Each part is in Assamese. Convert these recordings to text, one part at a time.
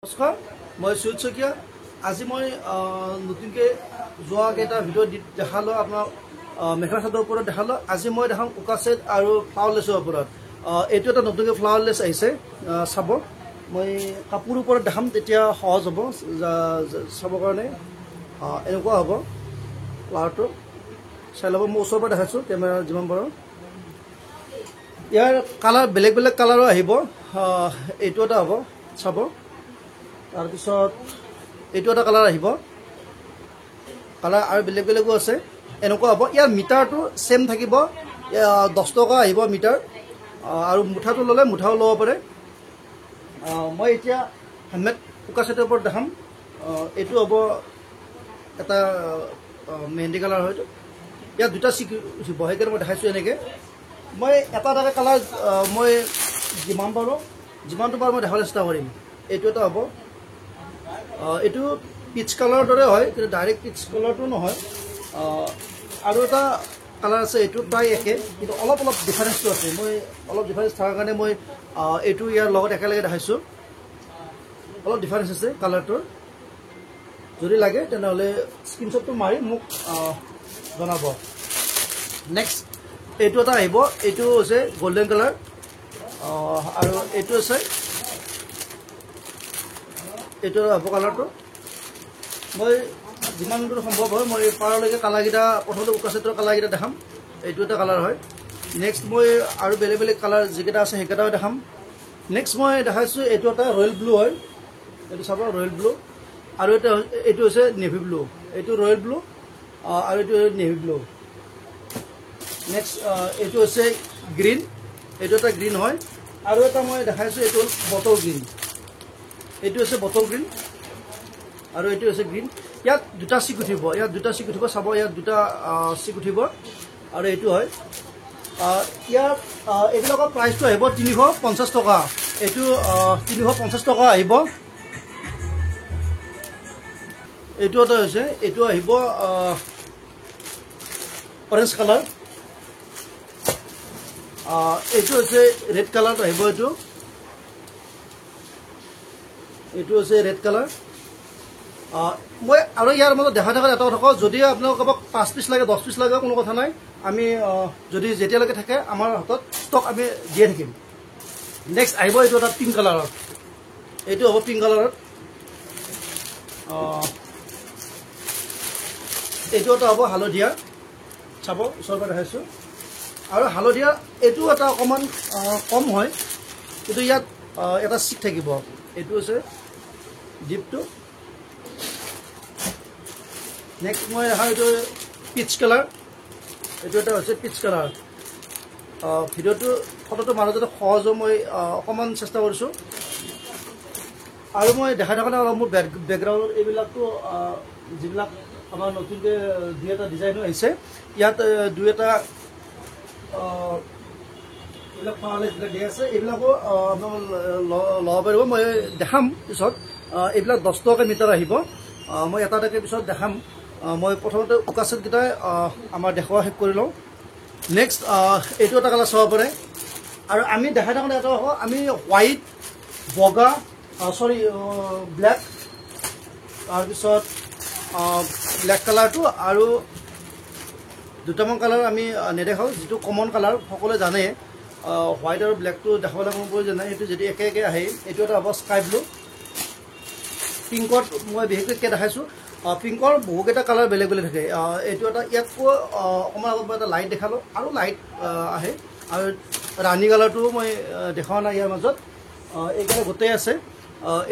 নমস্কাৰ মই সুজিত শইকীয়া আজি মই নতুনকৈ যোৱা কেইটা ভিডিঅ' দেখালো আপোনাক মেখেলা চাদৰ ওপৰত দেখালো আজি মই দেখাম উকা সেট আৰু ফ্লাৱাৰ লেছৰ ওপৰত এইটো এটা নতুনকৈ ফ্লাৱাৰ লেছ আহিছে চাব মই কাপোৰৰ ওপৰত দেখাম তেতিয়া সহজ হ'ব চাবৰ কাৰণে এনেকুৱা হ'ব ফ্লাৱাৰটো চাই ল'ব মই ওচৰৰ পৰা দেখাইছোঁ কেমেৰা যিমান পাৰোঁ ইয়াৰ কালাৰ বেলেগ বেলেগ কালাৰো আহিব এইটো এটা হ'ব চাব তাৰপিছত এইটো এটা কালাৰ আহিব কালাৰ আৰু বেলেগ বেলেগো আছে এনেকুৱা হ'ব ইয়াৰ মিটাৰটো সেম থাকিব 10 টকা আহিব মিটাৰ আৰু মুঠাটো ল'লে মুঠাও ল'ব পাৰে মই এতিয়া হেণ্ডমেড উকা সেটৰ ওপৰত দেখাম এইটো হ'ব এটা মেহেন্দি কালাৰ হয়তো ইয়াত দুটা চিকি উঠিব সেইকাৰণে মই দেখাইছোঁ এনেকৈ মই এটা এটা কালাৰ মই যিমানটো পাৰোঁ মই দেখাবলৈ চেষ্টা কৰিম এইটো এটা হ'ব এইটো পিচ কালাৰৰ দৰে হয় কিন্তু ডাইৰেক্ট পিচ কালাৰটো নহয় আৰু এটা কালাৰ আছে এইটো প্ৰায় একে কিন্তু অলপ অলপ ডিফাৰেঞ্চটো আছে মই অলপ ডিফাৰেঞ্চ থকাৰ কাৰণে মই এইটো ইয়াৰ লগত একেলগে দেখাইছোঁ অলপ ডিফাৰেঞ্চ আছে কালাৰটোৰ যদি লাগে তেনেহ'লে স্ক্ৰীনশ্বটটো মাৰি মোক জনাব নেক্সট এইটো এটা আহিব এইটো হৈছে গোল্ডেন কালাৰ আৰু এইটো আছে এইটো হ'ব কালাৰটো মই যিমান দূৰ সম্ভৱ হয় মই পাৰলৈকে কালাৰকেইটা প্ৰথমতে উকা সেটৰ কালাৰকেইটা দেখাম এইটো এটা কালাৰ হয় নেক্সট মই আৰু বেলেগ বেলেগ কালাৰ যিকেইটা আছে সেইকেইটাও দেখাম নেক্সট মই দেখাইছোঁ এইটো এটা ৰয়েল ব্লু হয় এইটো চাব ৰয়েল ব্লু আৰু এইটো হৈছে নেভি ব্লু এইটো ৰয়েল ব্লু আৰু এইটো নেভি ব্লু নেক্সট এইটো হৈছে গ্ৰীণ এইটো এটা গ্ৰীণ হয় আৰু এটা মই দেখাইছোঁ এইটো বটল গ্ৰীণ এইটো হৈছে বটল গ্ৰীণ আৰু এইটো হৈছে গ্ৰীণ ইয়াত দুটা চিক উঠিব চাব ইয়াত দুটা চিক উঠিব আৰু এইটো হয় ইয়াত এইবিলাকৰ প্ৰাইচটো আহিব 350 টকা এইটো 350 টকা আহিব এইটো এটা হৈছে এইটো আহিব অৰেঞ্জ কালাৰ এইটো হৈছে ৰেড কালাৰটো আহিব এইটো হৈছে ৰেড কালাৰ মই আৰু ইয়াৰ মাজত দেখা এটা কথা কওঁ যদি আপোনালোক কাৰোবাক 5 পিচ লাগে 10 পিচ লাগে কোনো কথা নাই আমি যদি যেতিয়ালৈকে থাকে আমাৰ হাতত ষ্টক আমি দিয়ে থাকিম নেক্সট আহিব এইটো এটা পিংক কালাৰত এইটো হ'ব পিংক কালাৰত এইটো এটা হ'ব হালধীয়া চাব ওচৰৰ পৰা দেখাইছোঁ আৰু হালধীয়া এইটো এটা অকণমান কম হয় কিন্তু ইয়াত এটা চিক থাকিব এইটো হৈছে ডিপটো নেক্সট মই দেখা এইটো পিচ কালাৰ এইটো এটা হৈছে পিচ কালাৰ ভিডিঅ'টো ফটোটো মাজতে সহজ মই অকণমান চেষ্টা কৰিছোঁ আৰু মই দেখাই থকা অলপ মোৰ বেকগ্ৰাউণ্ডত এইবিলাকতো যিবিলাক আমাৰ নতুনকৈ দুই এটা ডিজাইনো আহিছে ইয়াত দুই এটা এইবিলাক ফাৰ্মালিছবিলাক দি আছে এইবিলাকো আপোনালোক ল'ব পাৰিব মই দেখাম পিছত এইবিলাক 10 টকা মিটাৰ আহিব মই এটা এটাকৈ পিছত দেখাম মই প্ৰথমতে উকা সেটকেইটাই আমাৰ দেখুওৱা শেষ কৰি লওঁ নেক্সট এইটো এটা কালাৰ চাব পাৰে আৰু আমি দেখাই থাকোঁতে এটা হ'ব আমি হোৱাইট বগা ব্লেক তাৰপিছত ব্লেক কালাৰটো আৰু দুটামান কালাৰ আমি নেদেখাওঁ যিটো কমন কালাৰ সকলোৱে জানে হোৱাইট আৰু ব্লেকটো দেখাবলৈ কোনো প্ৰয়োজন নাই সেইটো যদি একে একে আহে এইটো এটা হ'ব স্কাই ব্লু পিংকত মই বিশেষকৈ দেখাইছোঁ পিংকৰ বহুকেইটা কালাৰ বেলেগ বেলেগ থাকে এইটো এটা ইয়াতকৈ অকণমান আগত মই এটা লাইট দেখালোঁ আৰু লাইট আহে আৰু ৰাণী কালাৰটো মই দেখাওঁ নাই ইয়াৰ মাজত এইকেইটা গোটেই আছে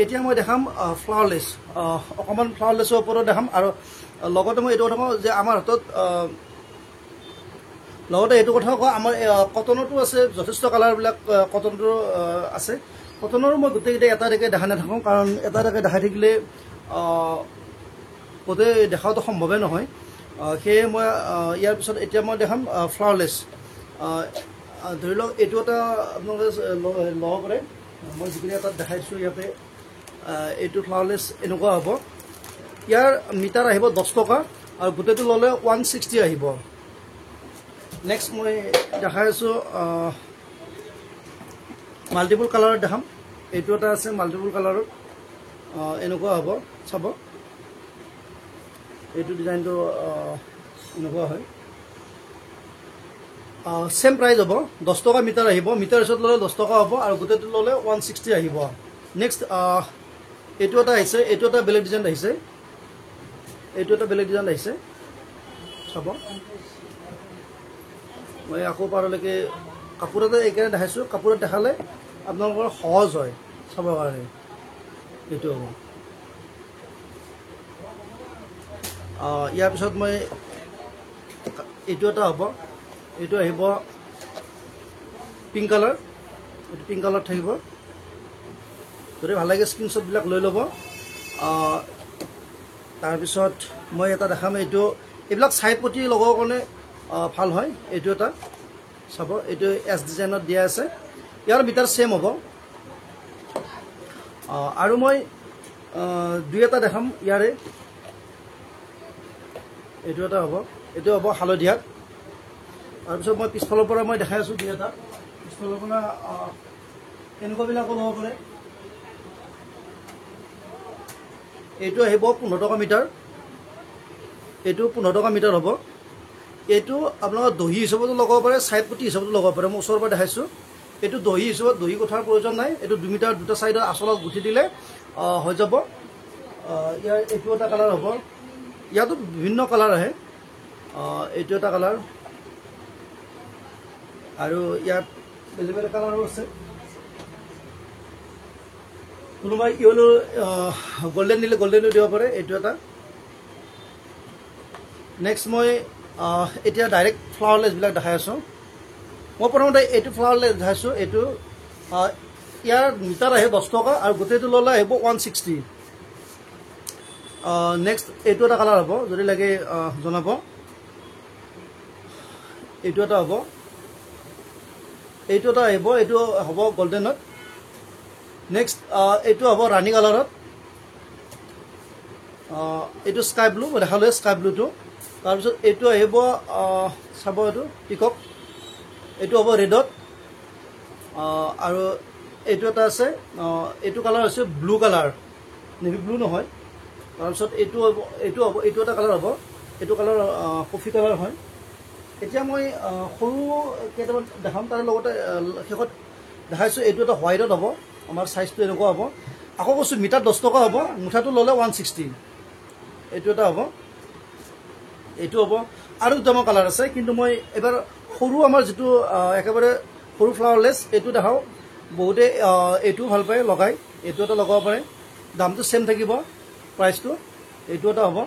এতিয়া মই দেখাম ফ্লাৱাৰলেছ অকণমান ফ্লাৱাৰলেছৰ ওপৰত দেখাম আৰু লগতে মই এইটো কথা কওঁ যে আমাৰ হাতত লগতে এইটো কথা কওঁ আমাৰ কটনতো আছে যথেষ্ট কালাৰবিলাক কটনটো আছে কটনৰো মই গোটেইকেইটা এটা এটাকৈ দেখাই নাথাকোঁ কাৰণ এটা এটাকৈ দেখাই থাকিলে গোটেই দেখাওঁতো সম্ভৱে নহয় সেয়ে মই ইয়াৰ পিছত এতিয়া মই দেখাম ফ্লাৱাৰলেছ ধৰি লওক এইটো এটা আপোনালোকে ল'ব পাৰে মই যিখিনি এটা দেখাইছোঁ ইয়াতে এইটো ফ্লাৱাৰলেছ এনেকুৱা হ'ব ইয়াৰ মিটাৰ আহিব 10 টকা আৰু গোটেইটো ল'লে 160 আহিব নেক্সট মই দেখাই আছোঁ মাল্টিপল কালাৰত দেখাম এইটো এটা আছে মাল্টিপল কালাৰত এনেকুৱা হ'ব চাব এইটো ডিজাইনটো এনেকুৱা হয় সেম প্ৰাইস হ'ব 10 টকা মিটাৰ আহিব মিটাৰ হিচাপত ল'লে 10 টকা হ'ব আৰু গোটেইটো ল'লে 160 আহিব নেক্সট এইটো এটা আহিছে এইটো এটা বেলেগ ডিজাইন আহিছে এইটো এটা বেলেগ ডিজাইন আহিছে চাব মই আকৌ পাৰলৈকে কাপোৰতে এইকাৰণে দেখাইছোঁ কাপোৰত দেখালে আপোনালোকৰ সহজ হয় চাবৰ কাৰণে এইটো হ'ব ইয়াৰ পিছত মই এইটো এটা হ'ব এইটো আহিব পিংক কালাৰ এইটো পিংক কালাৰ থাকিব যদি ভাল লাগে স্ক্ৰীনশ্বটবিলাক লৈ ল'ব তাৰপিছত মই এটা দেখাম এইটো এইবিলাক ছাইড পটি লগাবৰ কাৰণে ভাল হয় এইটো এটা চাব এইটো এছ ডিজাইনত দিয়া আছে ইয়াৰ মিটাৰ ছেম হ'ব আৰু মই দুই এটা দেখাম ইয়াৰে এইটো এটা হ'ব এইটো হ'ব হালধীয়াত তাৰপিছত মই পিছফালৰ পৰা মই দেখাই আছোঁ দুই এটা পিছফালৰ পৰা এনেকুৱাবিলাকো ল'ব পাৰে এইটো আহিব 15 টকা মিটাৰ এইটো 15 টকা মিটাৰ হ'ব এইটো আপোনালোকৰ দহি হিচাপতো লগাব পাৰে ছাইড পটি হিচাপতো লগাব পাৰে মই ওচৰৰ পৰা দেখাইছোঁ এইটো দহি হিচাপত দহি গোঠাৰ প্ৰয়োজন নাই এইটো 2 মিটাৰ দুটা ছাইডত আচলত গুঠি দিলে হৈ যাব ইয়াৰ এইটো এটা কালাৰ হ'ব ইয়াতো বিভিন্ন কালাৰ আহে এইটো এটা কালাৰ আৰু ইয়াত বেলেগ বেলেগ কালাৰো আছে কোনোবাই ইয়েলো গোল্ডেন দিলে গোল্ডেনো দিব পাৰে এইটো এটা নেক্সট মই এতিয়া ডাইৰেক্ট ফ্লাৱাৰলেছবিলাক দেখাই আছোঁ মই প্ৰথমতে এইটো ফ্লাৱাৰলেছ দেখাইছোঁ এইটো ইয়াৰ মিটাৰ আহে 10 টকা আৰু গোটেইটো ল'লে আহিব 160 নেক্সট এইটো এটা কালাৰ হ'ব যদি লাগে জনাব এইটো এটা হ'ব এইটো এটা আহিব এইটো হ'ব গোল্ডেনত নেক্সট এইটো হ'ব ৰাণী কালাৰত এইটো স্কাই ব্লু মই দেখালোঁ স্কাই ব্লুটো তাৰপিছত এইটো আহিব চাব এইটো পিকক এইটো হ'ব ৰেডত আৰু এইটো এটা আছে এইটো কালাৰ হৈছে ব্লু কালাৰ নেভি ব্লু নহয় তাৰপিছত এইটো হ'ব এইটো এটা কালাৰ হ'ব এইটো কালাৰ কফি কালাৰ হয় এতিয়া মই সৰু কেইটামান দেখাম তাৰ লগতে শেষত দেখাইছোঁ এইটো এটা হোৱাইটত হ'ব আমাৰ চাইজটো এনেকুৱা হ'ব আকৌ কৈছোঁ মিটাৰ 10 টকা হ'ব মুঠাটো ল'লে 160 এইটো এটা হ'ব এইটো হ'ব আৰু দুটামান কালাৰ আছে কিন্তু মই এবাৰ সৰু আমাৰ যিটো একেবাৰে সৰু ফ্লাৱাৰলেছ এইটো দেখাওঁ বহুতে এইটো ভাল পায় লগাই এইটো এটা লগাব পাৰে দামটো ছেম থাকিব প্ৰাইচটো এইটো এটা হ'ব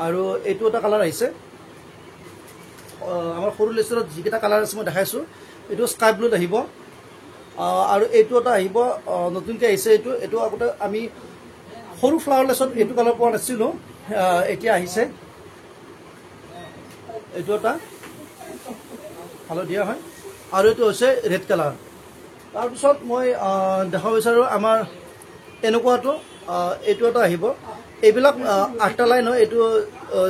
আৰু এইটো এটা কালাৰ আহিছে আমাৰ সৰু লেচৰত যিকেইটা কালাৰ আছে মই দেখাইছোঁ এইটো স্কাই ব্লুত আহিব আৰু এইটো এটা আহিব নতুনকৈ আহিছে এইটো আগতে আমি সৰু ফ্লাৱাৰলেছত এইটো কালাৰ পোৱা নাছিলোঁ এতিয়া আহিছে এইটো এটা হালধীয়া হয় আৰু এইটো হৈছে ৰেড কালাৰ তাৰপিছত মই দেখাব বিচাৰোঁ আমাৰ এনেকুৱাটো এইটো এটা আহিব এইবিলাক 8টা লাইন হয় এইটো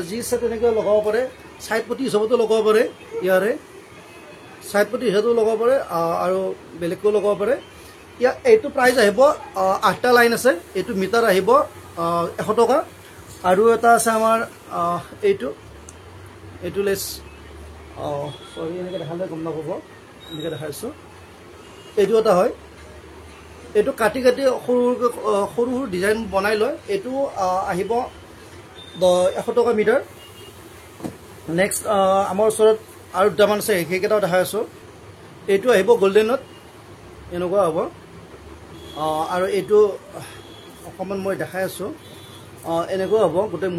যি ইচ্ছা তেনেকৈ লগাব পাৰে ছাইড পটি হিচাপতো লগাব পাৰে ইয়াৰে ছাইড পটি হিচাপতো লগাব পাৰে আৰু বেলেগকৈও লগাব পাৰে ইয়াৰ এইটো প্ৰাইচ আহিব 8টা লাইন আছে এইটো মিটাৰ আহিব 100 টকা আৰু এটা আছে আমাৰ এইটো লেছ চৰি এনেকৈ দেখালে গম নাপাব এনেকৈ দেখাইছোঁ এইটো এটা হয় এইটো কাটি কাটি সৰু সৰু ডিজাইন বনাই লয় এইটো আহিব 100 টকা মিটাৰ নেক্সট আমাৰ ওচৰত আৰু দুটামান আছে সেইকেইটাও দেখাই আছোঁ এইটো আহিব গোল্ডেনত এনেকুৱা হ'ব আৰু এইটো অকণমান মই দেখাই আছোঁ এনেকুৱা হ'ব গোটেই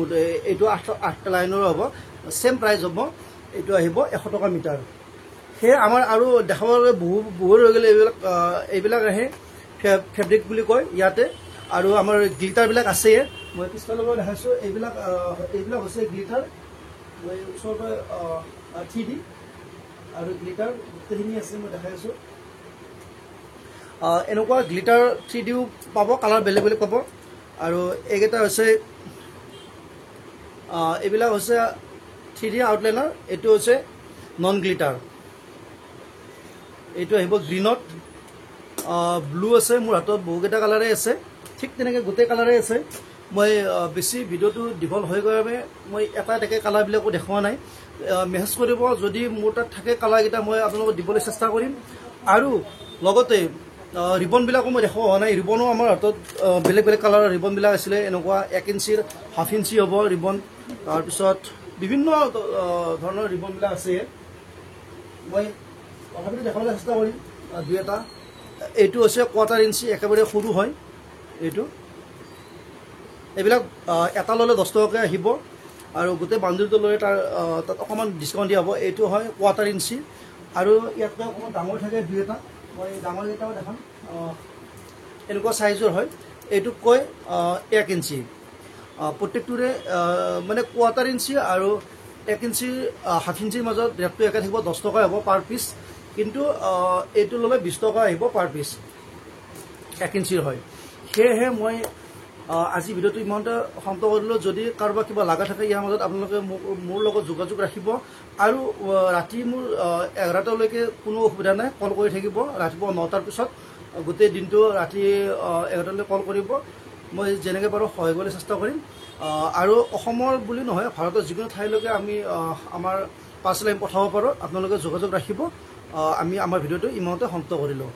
এইটো 8টা লাইনৰ হ'ব ছেম প্ৰাইচ হ'ব এইটো আহিব 100 টকা মিটাৰ সেয়ে আমাৰ আৰু দেখাবলৈ বহুত হৈ গ'লে এইবিলাক আহে ফেব্ৰিক বুলি কয় ইয়াতে আৰু আমাৰ গ্লিটাৰবিলাক আছেই মই পিছফালৰ পৰা দেখাইছোঁ এইবিলাক হৈছে গ্লিটাৰ মই ওচৰৰ পৰা 3D আৰু গ্লিটাৰ গোটেইখিনি আছে মই দেখাইছোঁ এনেকুৱা গ্লিটাৰ 3Dও পাব কালাৰ বেলেগ বেলেগ পাব আৰু এইকেইটা হৈছে এইবিলাক হৈছে 3D আউটলাইনাৰ এইটো হৈছে নন গ্লিটাৰ এইটো আহিব গ্ৰীণত ব্লু আছে মোৰ হাতত বহুকেইটা কালাৰে আছে ঠিক তেনেকৈ গোটেই কালাৰে আছে মই বেছি ভিডিঅ'টো দীঘল হৈ গ'লে বাবে মই এটা এটাকৈ কালাৰবিলাকো দেখুওৱা নাই মেছেজ কৰিব যদি মোৰ তাত থাকে কালাৰকেইটা মই আপোনালোকক দিবলৈ চেষ্টা কৰিম আৰু লগতে ৰিবনবিলাকো মই দেখুওৱা হোৱা নাই ৰিবনো আমাৰ হাতত বেলেগ বেলেগ কালাৰৰ ৰিবনবিলাক আছিলে এনেকুৱা 1 ইঞ্চিৰ হাফ ইঞ্চি হ'ব ৰিবন তাৰপিছত বিভিন্ন ধৰণৰ ৰিবনবিলাক আছে মই তথাপিতো দেখাবলৈ চেষ্টা কৰিম দুই এটা এইটো হৈছে 1/4 ইঞ্চি একেবাৰে সৰু হয় এইটো এইবিলাক এটা ল'লে 10 টকাকৈ আহিব আৰু গোটেই বান্দিলটো ল'লে তাত অকণমান ডিছকাউণ্ট দিয়া হ'ব এইটো হয় 1/4 ইঞ্চি আৰু ইয়াতকৈ অকণমান ডাঙৰ থাকে দুই এটা মই ডাঙৰকেইটাও দেখাম এনেকুৱা চাইজৰ হয় এইটোতকৈ 1 ইঞ্চি প্ৰত্যেকটোৰে মানে 1/4 ইঞ্চি আৰু 1 ইঞ্চি হাফ ইঞ্চিৰ মাজত ৰেটটো একে থাকিব 10 টকা হ'ব পাৰ পিচ কিন্তু এইটো ল'লে 20 টকা আহিব পাৰ পিচ 1 ইঞ্চিৰ হয় সেয়েহে মই আজি ভিডিঅ'টো ইমানতে সমাপ্ত কৰিলোঁ যদি কাৰোবাৰ কিবা লগা থাকে ইয়াৰ মাজত আপোনালোকে মোৰ লগত যোগাযোগ ৰাখিব আৰু ৰাতি মোৰ 11টালৈকে কোনো অসুবিধা নাই কল কৰি থাকিব ৰাতিপুৱা 9টাৰ পিছত গোটেই দিনটো ৰাতি 11টালৈ কল কৰিব মই যেনেকৈ পাৰোঁ সহায় কৰিবলৈ চেষ্টা কৰিম আৰু অসমৰ বুলি নহয় ভাৰতৰ যিকোনো ঠাইলৈকে আমি আমাৰ পাৰ্চেল আমি পঠাব পাৰোঁ আপোনালোকে যোগাযোগ ৰাখিব আমি আমাৰ ভিডিঅ'টো ইমানতে সমাপ্ত কৰিলোঁ